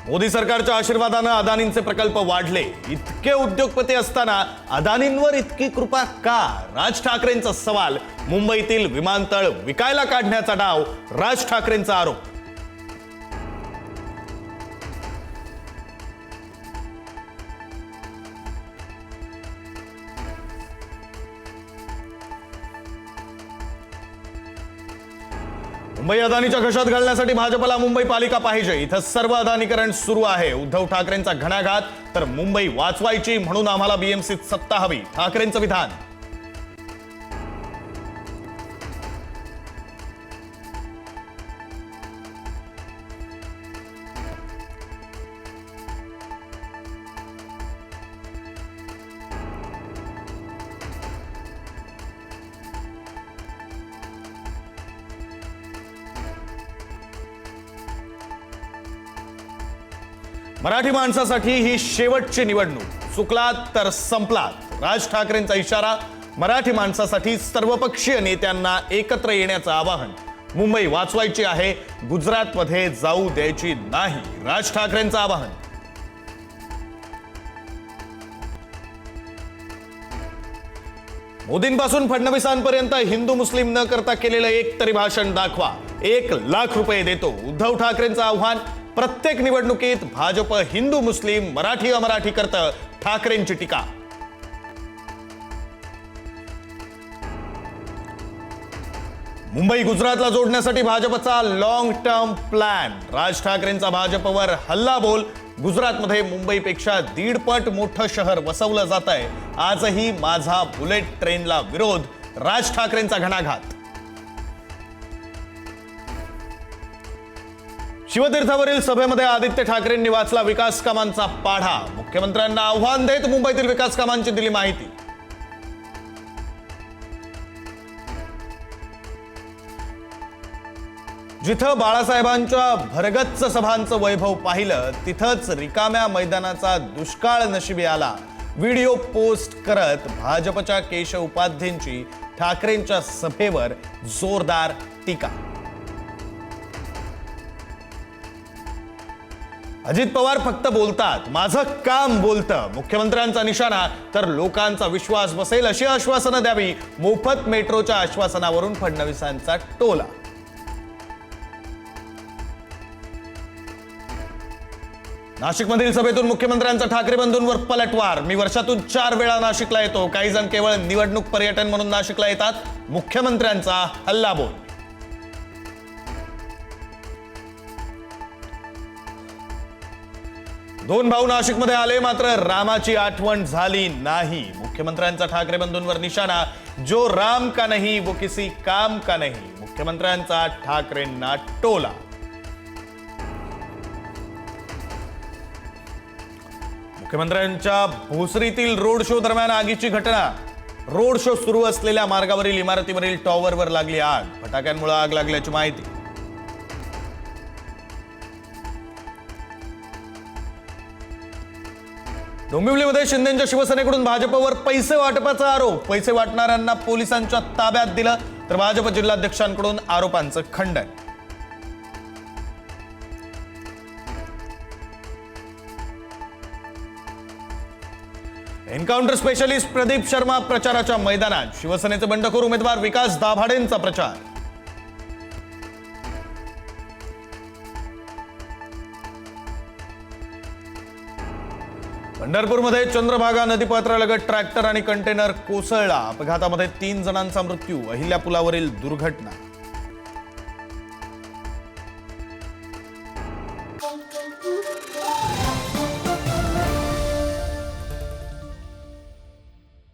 मोदी सरकारच्या आशीर्वादाने अदानींचे प्रकल्प वाढले। इतके उद्योगपती असताना अदानींवर इतकी कृपा का? राज ठाकरेंचा सवाल। मुंबईतील विमानतळ विकायला काढण्याचा डाव, राज ठाकरेंचा आरोप। मुंबई अदानीच्या घशात घालण्यासाठी भाजपला मुंबई पालिका पाहिजे। इथं सर्व अदानीकरण सुरू आहे। उद्धव ठाकरेंचा घणाघात, तर मुंबई वाचवायची म्हणून आम्हाला बीएमसीत सत्ता हवी, ठाकरेंचं विधान। मराठी माणसासाठी ही शेवटची निवडणूक, चुकलात तर संपलात, राज ठाकरेंचा इशारा। मराठी माणसासाठी सर्वपक्षीय नेत्यांना एकत्र येण्याचं आवाहन। मुंबई वाचवायची आहे, गुजरातमध्ये जाऊ द्यायची नाही, राज ठाकरेंचं आवाहन। मोदींपासून फडणवीसांपर्यंत हिंदू मुस्लिम न करता केलेलं एक तरी भाषण दाखवा, 1 लाख रुपये देतो, उद्धव ठाकरेंचं आव्हान। प्रत्येक निवडणुकीत भाजप हिंदू मुस्लिम मराठी अमराठी करतं, ठाकरेंची टीका। मुंबई गुजरातला जोडण्यासाठी भाजपचा लॉंग टर्म प्लॅन, राज ठाकरेंचा भाजपवर हल्लाबोल। गुजरातमध्ये मुंबईपेक्षा 1.5 पट मोठं शहर वसवलं जातंय, आजही माझा बुलेट ट्रेनला विरोध, राज ठाकरेंचा घणाघात। शिवतीर्थावरील सभेमध्ये आदित्य ठाकरेंनी वाचला विकास कामांचा पाढा। मुख्यमंत्र्यांना आव्हान देत मुंबईतील विकास कामांची दिली माहिती। जिथं बाळासाहेबांच्या भरगच्च सभांचं वैभव पाहिलं, तिथंच रिकाम्या मैदानाचा दुष्काळ नशिबी आला। व्हिडिओ पोस्ट करत भाजपच्या केशव उपाध्येंची ठाकरेंच्या सभेवर जोरदार टीका। अजित पवार फक्त बोलतात, माझं काम बोलतं, मुख्यमंत्र्यांचा निशाणा। तर लोकांचा विश्वास बसेल अशी आश्वासनं द्यावी, मोफत मेट्रोच्या आश्वासनावरून फडणवीसांचा टोला। नाशिकमधील सभेतून मुख्यमंत्र्यांचा ठाकरे बंधूंवर पलटवार। मी वर्षातून 4 वेळा नाशिकला येतो, काही जण केवळ निवडणूक पर्यटन म्हणून नाशिकला येतात, मुख्यमंत्र्यांचा हल्लाबोल। दोन भाऊ नाशिकमध्ये आले, मात्र रामाची आठवण झाली नाही, मुख्यमंत्र्यांचा ठाकरे बंधूंवर निशाणा। जो राम का नहीं वो किसी काम का नहीं, मुख्यमंत्र्यांचा ठाकरेंना टोला। मुख्यमंत्र्यांच्या भोसरीतील रोड शो दरम्यान आगीची घटना। रोड शो सुरू असलेल्या मार्गावरील इमारतीवरील टॉवरवर लागली आग, फटाक्यांमुळे आग लागल्याची माहिती। डोंबिवलीमध्ये शिंदेंच्या शिवसेनेकडून भाजपवर पैसे वाटपाचा आरोप। पैसे वाटणाऱ्यांना पोलिसांच्या ताब्यात दिलं, तर भाजप जिल्हाध्यक्षांकडून आरोपांचं खंडन। एन्काउंटर स्पेशलिस्ट प्रदीप शर्मा प्रचाराच्या मैदानात। शिवसेनेचे बंडखोर उमेदवार विकास दाभाडेंचा प्रचार। पंढरपूरमध्ये चंद्रभागा नदीपात्रालगत ट्रॅक्टर आणि कंटेनर कोसळला, अपघातामध्ये 3 जणांचा मृत्यू। अहिल्या पुलावरील दुर्घटना।